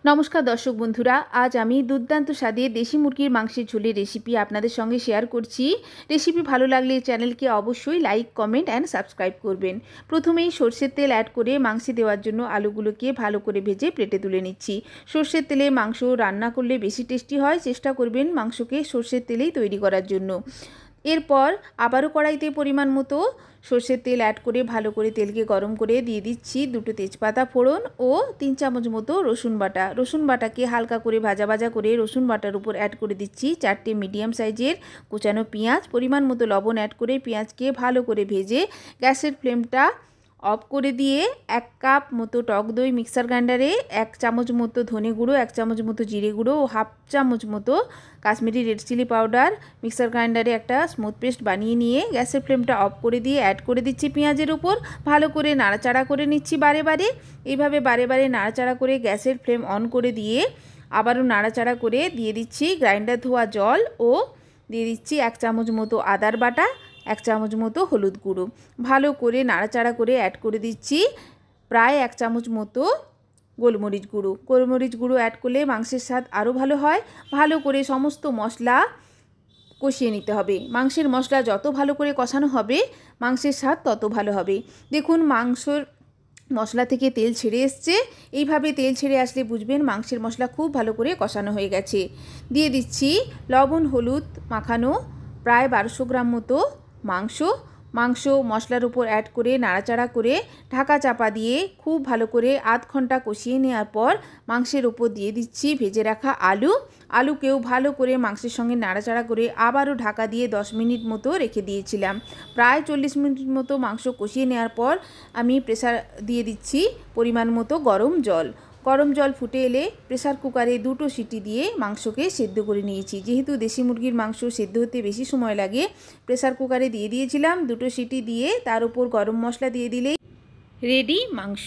নমস্কার দর্শক বন্ধুরা, আজ আমি দুর্দান্ত স্বাদে দেশি মুরগির মাংসের ঝোলের রেসিপি আপনাদের সঙ্গে শেয়ার করছি। রেসিপি ভালো লাগলে চ্যানেলকে অবশ্যই লাইক, কমেন্ট অ্যান্ড সাবস্ক্রাইব করবেন। প্রথমেই সর্ষের তেল অ্যাড করে মাংসে দেওয়ার জন্য আলুগুলোকে ভালো করে ভেজে প্লেটে তুলে নিচ্ছি। সর্ষের তেলে মাংস রান্না করলে বেশি টেস্টি হয়, চেষ্টা করবেন মাংসকে সর্ষের তেলেই তৈরি করার জন্য। এরপর আবারও কড়াইতে পরিমাণ মতো সর্ষের তেল অ্যাড করে ভালো করে তেলকে গরম করে দিয়ে দিচ্ছি দুটো তেজপাতা ফোড়ন ও 3 চামচ মতো রসুন বাটা। রসুন বাটাকে হালকা করে ভাজা ভাজা করে রসুন বাটার উপর অ্যাড করে দিচ্ছি 4টে মিডিয়াম সাইজের কুচানো পেঁয়াজ। পরিমাণ মতো লবণ অ্যাড করে পেঁয়াজকে ভালো করে ভেজে গ্যাসের ফ্লেমটা অফ করে দিয়ে 1 কাপ মতো টক দই মিক্সার গ্রাইন্ডারে 1 চামচ মতো ধনে গুঁড়ো, 1 চামচ মতো জিরে গুঁড়ো ও হাফ চামচ মতো Kashmiri red chilli powder mixer গ্রাইন্ডারে একটা স্মুথ পেস্ট বানিয়ে নিয়ে গ্যাসের ফ্লেমটা অফ করে দিয়ে অ্যাড করে দিচ্ছি পেঁয়াজের উপর। ভালো করে নাড়াচাড়া করে নিচ্ছি বারে বারে। এইভাবে বারে বারে নাড়াচাড়া করে গ্যাসের ফ্লেম অন করে দিয়ে আবারও নাড়াচাড়া করে দিয়ে দিচ্ছি গ্রাইন্ডার ধোয়া জল ও দিয়ে দিচ্ছি 1 চামচ মতো আদার বাটা, 1 চামচ মতো হলুদ গুঁড়ো। ভালো করে নাড়াচাড়া করে অ্যাড করে দিচ্ছি প্রায় 1 চামচ মতো গোলমরিচ গুঁড়ো। গোলমরিচ গুঁড়ো অ্যাড করলে মাংসের স্বাদ আরও ভালো হয়। ভালো করে সমস্ত মশলা কষিয়ে নিতে হবে। মাংসের মশলা যত ভালো করে কষানো হবে মাংসের স্বাদ তত ভালো হবে। দেখুন মাংসর মশলা থেকে তেল ছেড়ে এসছে। এইভাবে তেল ছেড়ে আসলে বুঝবেন মাংসের মশলা খুব ভালো করে কষানো হয়ে গেছে। দিয়ে দিচ্ছি লবণ হলুদ মাখানো প্রায় 1200 গ্রাম মতো মাংস মশলার উপর অ্যাড করে নাড়াচাড়া করে ঢাকা চাপা দিয়ে খুব ভালো করে আধ ঘন্টা কষিয়ে নেওয়ার পর মাংসের উপর দিয়ে দিচ্ছি ভেজে রাখা আলুকেও ভালো করে মাংসের সঙ্গে নাড়াচাড়া করে আবারও ঢাকা দিয়ে 10 মিনিট মতো রেখে দিয়েছিলাম। প্রায় 40 মিনিট মতো মাংস কষিয়ে নেওয়ার পর আমি প্রেসার দিয়ে দিচ্ছি পরিমাণ মতো গরম জল ফুটে এলে প্রেসার কুকারে 2টো সিটি দিয়ে মাংসকে সেদ্ধ করে নিয়েছি। যেহেতু দেশি মুরগির মাংস সেদ্ধ হতে বেশি সময় লাগে, প্রেসার কুকারে দিয়ে দিয়েছিলাম 2টো সিটি দিয়ে তার উপর গরম মশলা দিয়ে দিলেই রেডি মাংস।